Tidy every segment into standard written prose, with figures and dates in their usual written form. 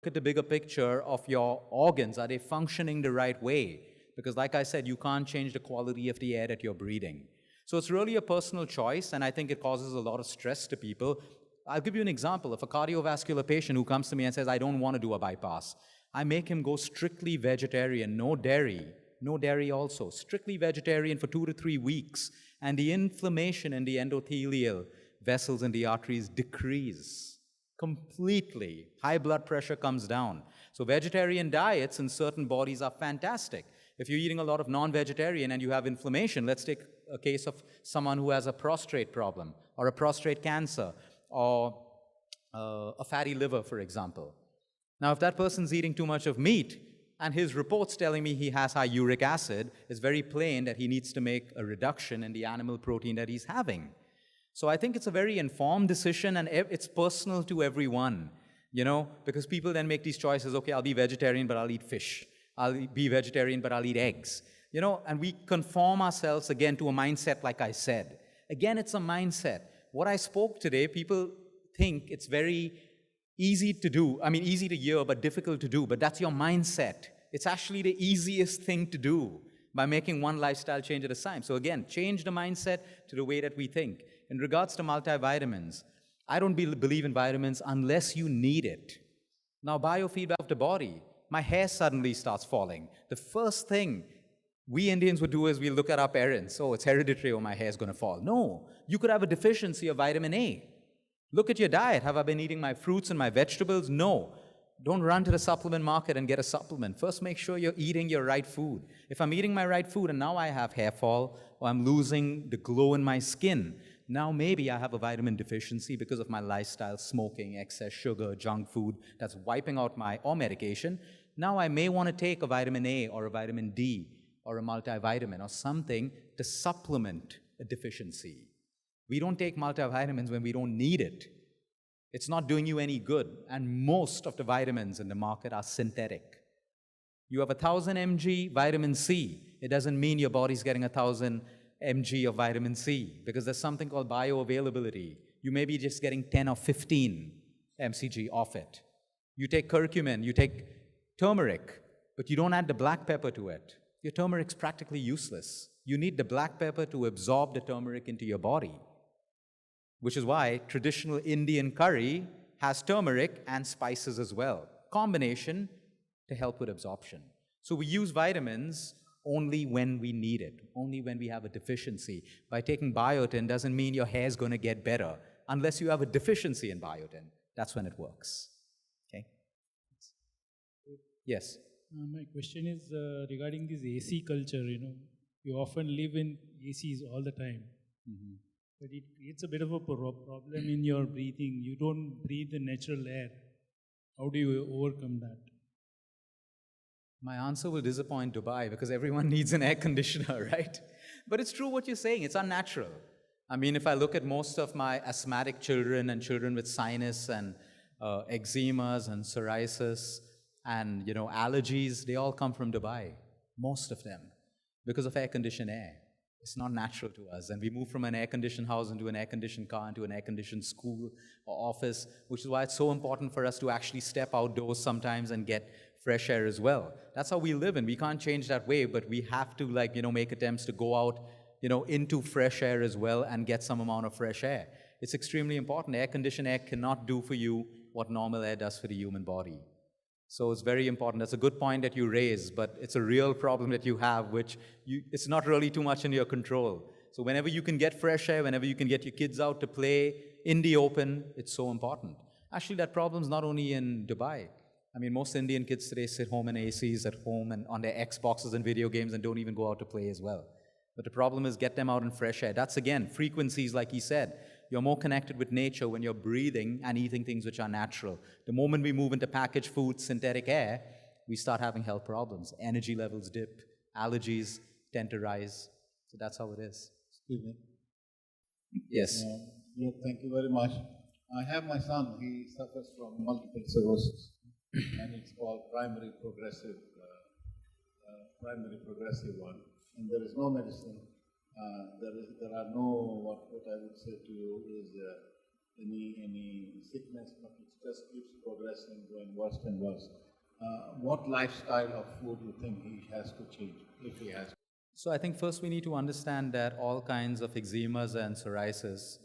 at the bigger picture of your organs. Are they functioning the right way? Because like I said, you can't change the quality of the air that you're breathing. So it's really a personal choice, and I think it causes a lot of stress to people. I'll give you an example of a cardiovascular patient who comes to me and says, I don't want to do a bypass. I make him go strictly vegetarian, no dairy also, strictly vegetarian for 2 to 3 weeks, and the inflammation in the endothelial vessels in the arteries decrease completely. High blood pressure comes down. So vegetarian diets in certain bodies are fantastic. If you're eating a lot of non-vegetarian and you have inflammation, let's take a case of someone who has a prostate problem or a prostate cancer or a fatty liver, for example. Now, if that person's eating too much of meat and his report's telling me he has high uric acid, it's very plain that he needs to make a reduction in the animal protein that he's having. So I think it's a very informed decision, and it's personal to everyone, you know, because people then make these choices. Okay, I'll be vegetarian, but I'll eat fish. I'll be vegetarian, but I'll eat eggs. You know, and we conform ourselves again to a mindset, like I said. Again, it's a mindset. What I spoke today, people think it's very easy to do. I mean, easy to hear, but difficult to do. But that's your mindset. It's actually the easiest thing to do by making one lifestyle change at a time. So again, change the mindset to the way that we think. In regards to multivitamins, I don't believe in vitamins unless you need it. Now, biofeedback of the body, my hair suddenly starts falling. The first thing we Indians would do is we look at our parents. Oh, it's hereditary, or my hair's going to fall. No, you could have a deficiency of vitamin A. Look at your diet. Have I been eating my fruits and my vegetables? No. Don't run to the supplement market and get a supplement. First, make sure you're eating your right food. If I'm eating my right food and now I have hair fall, or I'm losing the glow in my skin, now maybe I have a vitamin deficiency because of my lifestyle, smoking, excess sugar, junk food that's wiping out or medication. Now I may want to take a vitamin A or a vitamin D or a multivitamin or something to supplement a deficiency. We don't take multivitamins when we don't need it. It's not doing you any good, and most of the vitamins in the market are synthetic. You have 1,000 mg vitamin C. It doesn't mean your body's getting 1,000 mg of vitamin C, because there's something called bioavailability. You may be just getting 10 or 15 mcg off it. You take curcumin, you take turmeric, but you don't add the black pepper to it. Your turmeric's practically useless. You need the black pepper to absorb the turmeric into your body, which is why traditional Indian curry has turmeric and spices as well. Combination to help with absorption. So we use vitamins only when we need it, only when we have a deficiency. By taking biotin doesn't mean your hair's going to get better. Unless you have a deficiency in biotin, that's when it works. Okay? Yes? My question is regarding this AC culture, you know. You often live in ACs all the time. Mm-hmm. But it creates a bit of a problem in your breathing. You don't breathe the natural air. How do you overcome that? My answer will disappoint Dubai, because everyone needs an air conditioner, right? But it's true what you're saying. It's unnatural. I mean, if I look at most of my asthmatic children and children with sinus and eczemas and psoriasis and, you know, allergies, they all come from Dubai, most of them, because of air-conditioned air. It's not natural to us. And we move from an air-conditioned house into an air-conditioned car, into an air-conditioned school or office, which is why it's so important for us to actually step outdoors sometimes and get fresh air as well. That's how we live, and we can't change that way, but we have to, like, you know, make attempts to go out, you know, into fresh air as well and get some amount of fresh air. It's extremely important. Air-conditioned air cannot do for you what normal air does for the human body. So it's very important. That's a good point that you raise, but it's a real problem that you have, which it's not really too much in your control. So whenever you can get fresh air, whenever you can get your kids out to play in the open, it's so important. Actually, that problem's not only in Dubai. I mean, most Indian kids today sit home in ACs at home and on their Xboxes and video games and don't even go out to play as well. But the problem is get them out in fresh air. That's, again, frequencies, like he said. You're more connected with nature when you're breathing and eating things which are natural. The moment we move into packaged food, synthetic air, we start having health problems. Energy levels dip, allergies tend to rise. So that's how it is. Excuse me. Yes. Look, thank you very much. I have my son. He suffers from multiple sclerosis, and it's called primary progressive one. And there is no medicine. There are no, what I would say to you is any sickness, but it just keeps progressing, going worse and worse. What lifestyle of food you think he has to change, if he has? So I think first we need to understand that all kinds of eczemas and psoriasis,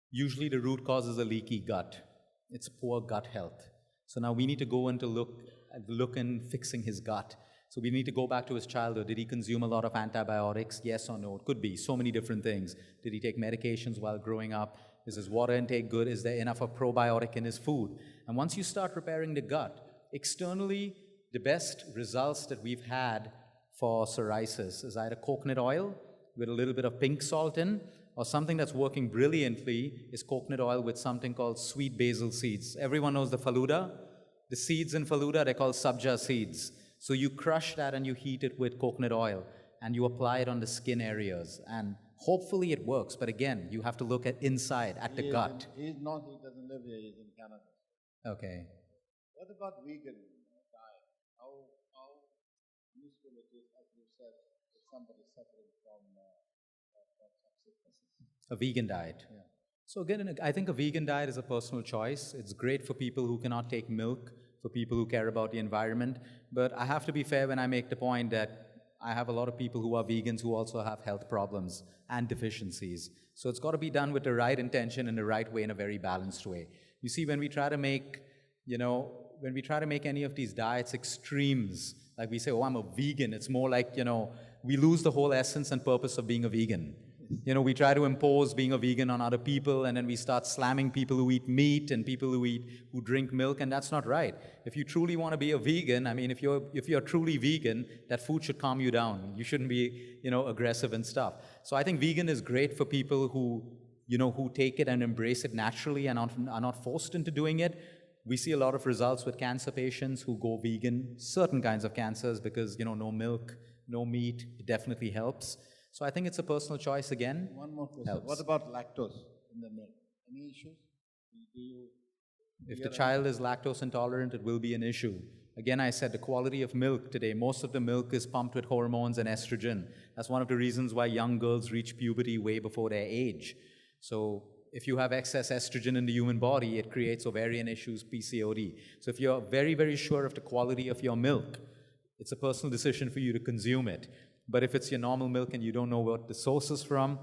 usually the root cause is a leaky gut. It's poor gut health. So now we need to go into look in fixing his gut. So we need to go back to his childhood. Did he consume a lot of antibiotics? Yes or no? It could be so many different things. Did he take medications while growing up? Is his water intake good? Is there enough of probiotic in his food? And once you start repairing the gut, externally, the best results that we've had for psoriasis is either coconut oil with a little bit of pink salt in, or something that's working brilliantly is coconut oil with something called sweet basil seeds. Everyone knows the faluda? The seeds in faluda, they're called sabja seeds. So you crush that and you heat it with coconut oil and you apply it on the skin areas. And hopefully it works. But again, you have to look at inside, at the gut. He doesn't live here, he's in Canada. Okay. What about vegan diet? How useful it is, as you said, if somebody is suffering from some sicknesses? A vegan diet. Yeah. So again, I think a vegan diet is a personal choice. It's great for people who cannot take milk, for people who care about the environment. But I have to be fair when I make the point that I have a lot of people who are vegans who also have health problems and deficiencies. So it's got to be done with the right intention in the right way, in a very balanced way. You see, when we try to make, when we try to make any of these diets extremes, like we say, oh, I'm a vegan, it's more like, we lose the whole essence and purpose of being a vegan. We try to impose being a vegan on other people, and then we start slamming people who eat meat and people who drink milk, and that's not right. If you truly want to be a vegan, I mean, if you're truly vegan, that food should calm you down. You shouldn't be, aggressive and stuff. So I think vegan is great for people who take it and embrace it naturally and are not forced into doing it. We see a lot of results with cancer patients who go vegan, certain kinds of cancers, because, no milk, no meat, it definitely helps. So I think it's a personal choice again. One more question. Helps. What about lactose in the milk? Any issues? If the child is lactose intolerant, it will be an issue. Again, I said the quality of milk today, most of the milk is pumped with hormones and estrogen. That's one of the reasons why young girls reach puberty way before their age. So if you have excess estrogen in the human body, it creates ovarian issues, PCOD. So if you're very, very sure of the quality of your milk, it's a personal decision for you to consume it. But if it's your normal milk and you don't know what the source is from,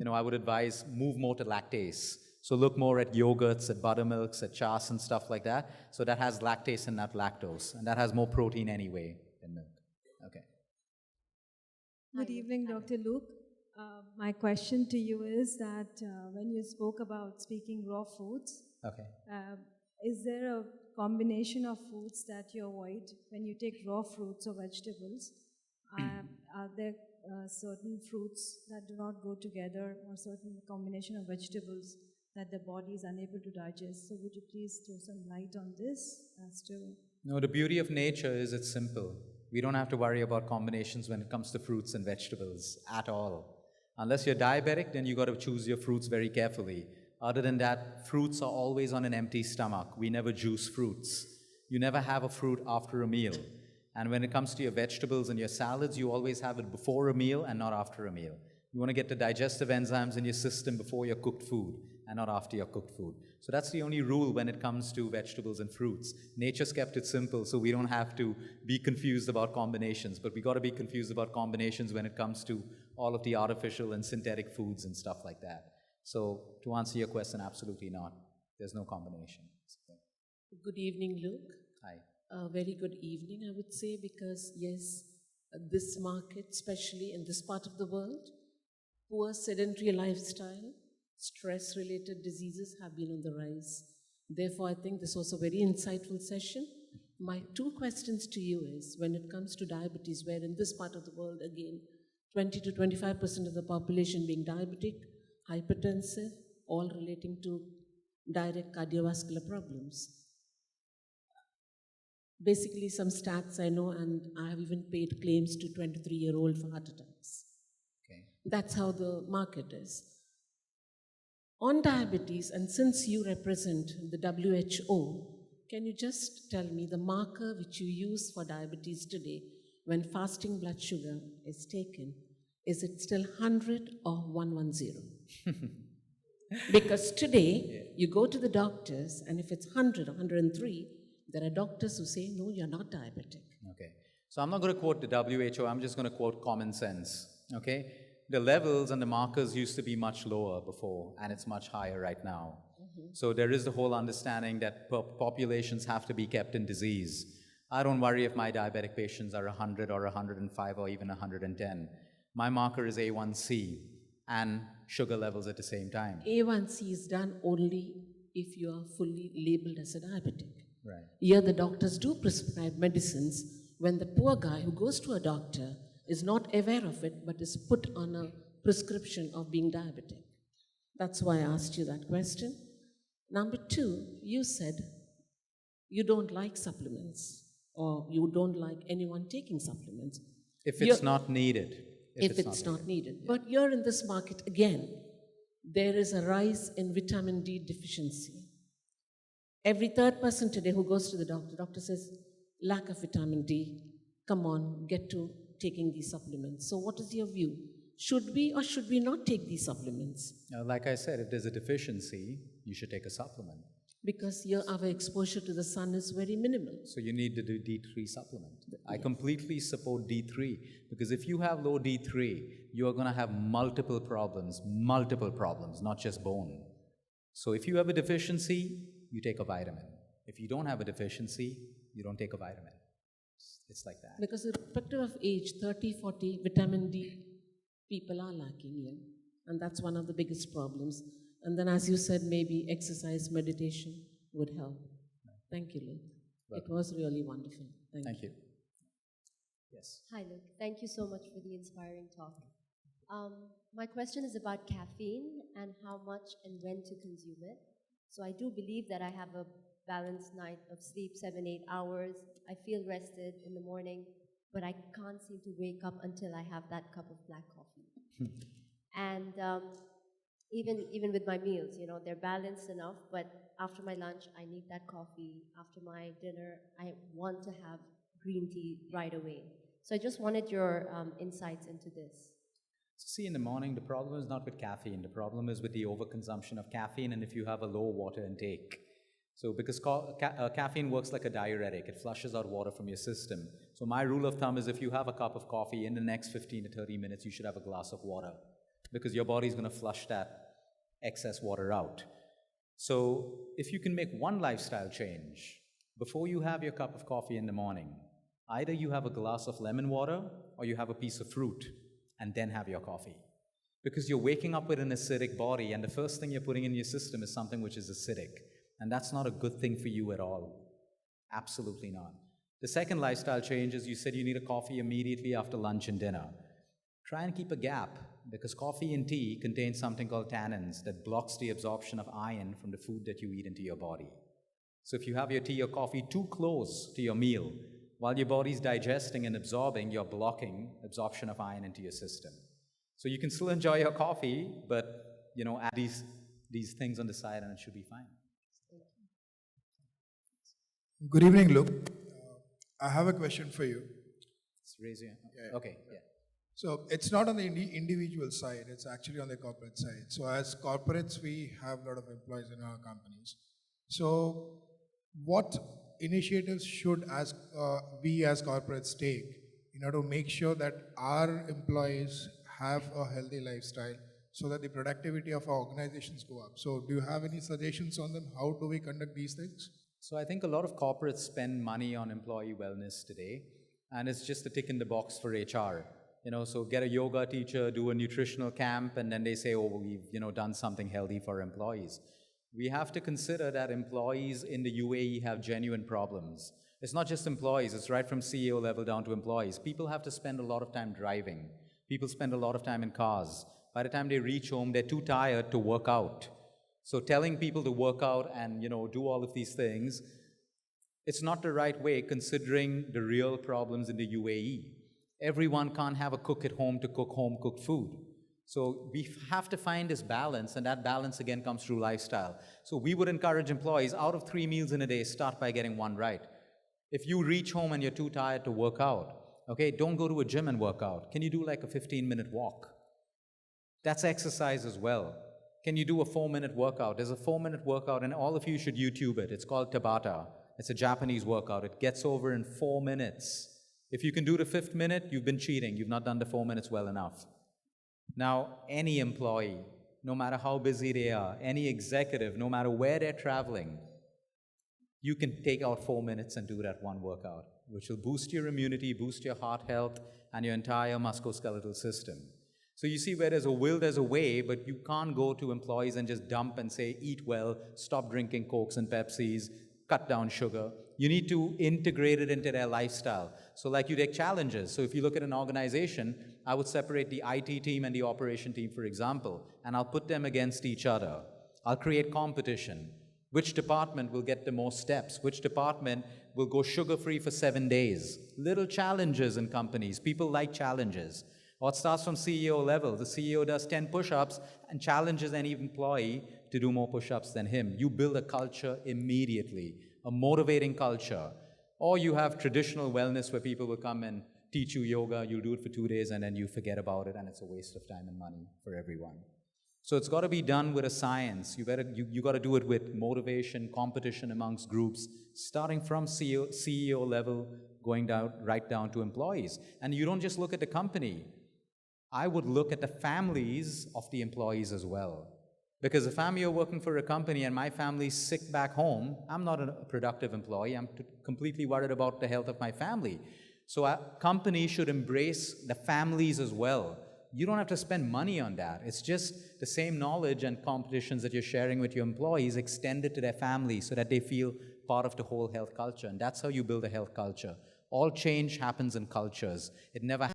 I would advise move more to lactase. So look more at yogurts, at buttermilks, at chas and stuff like that. So that has lactase and not lactose. And that has more protein anyway than milk. Okay. Good evening, Dr. Luke. My question to you is that when you spoke about speaking raw foods, Okay. is there a combination of foods that you avoid when you take raw fruits or vegetables? Are there certain fruits that do not go together, or certain combination of vegetables that the body is unable to digest? So would you please throw some light on this as to... No, the beauty of nature is it's simple. We don't have to worry about combinations when it comes to fruits and vegetables at all. Unless you're diabetic, then you got to choose your fruits very carefully. Other than that, fruits are always on an empty stomach. We never juice fruits. You never have a fruit after a meal. And when it comes to your vegetables and your salads, you always have it before a meal and not after a meal. You want to get the digestive enzymes in your system before your cooked food and not after your cooked food. So that's the only rule when it comes to vegetables and fruits. Nature's kept it simple, so we don't have to be confused about combinations, but we got to be confused about combinations when it comes to all of the artificial and synthetic foods and stuff like that. So to answer your question, absolutely not. There's no combination. Good evening, Luke. Hi. Very good evening, I would say, because yes, this market, especially in this part of the world, poor sedentary lifestyle, stress-related diseases have been on the rise. Therefore, I think this was a very insightful session. My two questions to you is, when it comes to diabetes, where in this part of the world, again, 20 to 25% of the population being diabetic, hypertensive, all relating to direct cardiovascular problems. Basically, some stats I know, and I have even paid claims to 23-year-old for heart attacks. Okay. That's how the market is. On diabetes, and since you represent the WHO, can you just tell me the marker which you use for diabetes today when fasting blood sugar is taken? Is it still 100 or 110? Because today, you go to the doctors, and if it's 100 or 103, there are doctors who say, no, you're not diabetic. Okay. So I'm not going to quote the WHO, I'm just going to quote common sense. Okay? The levels and the markers used to be much lower before, and it's much higher right now. So there is the whole understanding that populations have to be kept in disease. I don't worry if my diabetic patients are 100 or 105 or even 110. My marker is A1C and sugar levels at the same time. A1C is done only if you are fully labeled as a diabetic. Right. Here, the doctors do prescribe medicines when the poor guy who goes to a doctor is not aware of it but is put on a prescription of being diabetic. That's why I asked you that question. Number two, you said you don't like supplements or you don't like anyone taking supplements. If it's not needed. If it's not needed. But here in this market, again, there is a rise in vitamin D deficiency. Every third person today who goes to the doctor says, lack of vitamin D, come on, get to taking these supplements. So what is your view? Should we or should we not take these supplements? Like I said, if there's a deficiency, you should take a supplement. Because here our exposure to the sun is very minimal. So you need to do D3 supplement. I completely support D3 because if you have low D3, you are going to have multiple problems, not just bone. So if you have a deficiency, you take a vitamin. If you don't have a deficiency, you don't take a vitamin. It's like that. Because irrespective of age, 30, 40, vitamin D, people are lacking here. And that's one of the biggest problems. And then, as you said, maybe exercise, meditation would help. Thank you, Luke. It was really wonderful. Thank you. Yes. Hi, Luke. Thank you so much for the inspiring talk. My question is about caffeine and how much and when to consume it. So I do believe that I have a balanced night of sleep, 7-8 hours. I feel rested in the morning, but I can't seem to wake up until I have that cup of black coffee. And even with my meals, you know, they're balanced enough, but after my lunch, I need that coffee. After my dinner, I want to have green tea right away. So I just wanted your insights into this. See, in the morning, the problem is not with caffeine. The problem is with the overconsumption of caffeine and if you have a low water intake. So because caffeine works like a diuretic, it flushes out water from your system. So my rule of thumb is if you have a cup of coffee, in the next 15 to 30 minutes, you should have a glass of water because your body's going to flush that excess water out. So if you can make one lifestyle change, before you have your cup of coffee in the morning, either you have a glass of lemon water or you have a piece of fruit and then have your coffee. Because you're waking up with an acidic body and the first thing you're putting in your system is something which is acidic. And that's not a good thing for you at all. Absolutely not. The second lifestyle change is you said you need a coffee immediately after lunch and dinner. Try and keep a gap because coffee and tea contains something called tannins that blocks the absorption of iron from the food that you eat into your body. So if you have your tea or coffee too close to your meal, while your body's digesting and absorbing, you're blocking absorption of iron into your system. So you can still enjoy your coffee, but you know, add these things on the side and it should be fine. Good evening, Luke. I have a question for you. Let's raise your hand. Yeah. Okay, yeah. So it's not on the individual side, it's actually on the corporate side. So as corporates, we have a lot of employees in our companies. So what initiatives should we as corporates take in order to make sure that our employees have a healthy lifestyle so that the productivity of our organizations go up? So do you have any suggestions on them? How do we conduct these things? So I think a lot of corporates spend money on employee wellness today, and it's just a tick in the box for HR. You know, so get a yoga teacher, do a nutritional camp, and then they say, oh, we've, you know, done something healthy for employees. We have to consider that employees in the UAE have genuine problems. It's not just employees, it's right from CEO level down to employees. People have to spend a lot of time driving. People spend a lot of time in cars. By the time they reach home, they're too tired to work out. So telling people to work out and, you know, do all of these things, it's not the right way considering the real problems in the UAE. Everyone can't have a cook at home to cook home-cooked food. So we have to find this balance, and that balance again comes through lifestyle. So we would encourage employees, out of 3 meals in a day, start by getting one right. If you reach home and you're too tired to work out, okay, don't go to a gym and work out. Can you do like a 15-minute walk? That's exercise as well. Can you do a 4-minute workout? There's a 4-minute workout, and all of you should YouTube it. It's called Tabata. It's a Japanese workout. It gets over in 4 minutes. If you can do the 5th minute, you've been cheating. You've not done the 4 minutes well enough. Now, any employee, no matter how busy they are, any executive, no matter where they're traveling, you can take out 4 minutes and do that one workout, which will boost your immunity, boost your heart health, and your entire musculoskeletal system. So you see, where there's a will, there's a way, but you can't go to employees and just dump and say, eat well, stop drinking Cokes and Pepsis, cut down sugar. You need to integrate it into their lifestyle. So like you take challenges. So if you look at an organization, I would separate the IT team and the operation team, for example, and I'll put them against each other. I'll create competition. Which department will get the most steps? Which department will go sugar-free for 7 days? Little challenges in companies. People like challenges. Or it starts from CEO level. The CEO does 10 push-ups and challenges any employee to do more push-ups than him. You build a culture immediately, a motivating culture. Or you have traditional wellness where people will come and teach you yoga, you'll do it for 2 days and then you forget about it and it's a waste of time and money for everyone. So it's got to be done with a science. You got to do it with motivation, competition amongst groups, starting from CEO level, going down right down to employees. And you don't just look at the company. I would look at the families of the employees as well. Because if I'm here working for a company and my family's sick back home, I'm not a productive employee. I'm completely worried about the health of my family. So a company should embrace the families as well. You don't have to spend money on that. It's just the same knowledge and competitions that you're sharing with your employees extended to their families so that they feel part of the whole health culture. And that's how you build a health culture. All change happens in cultures. It never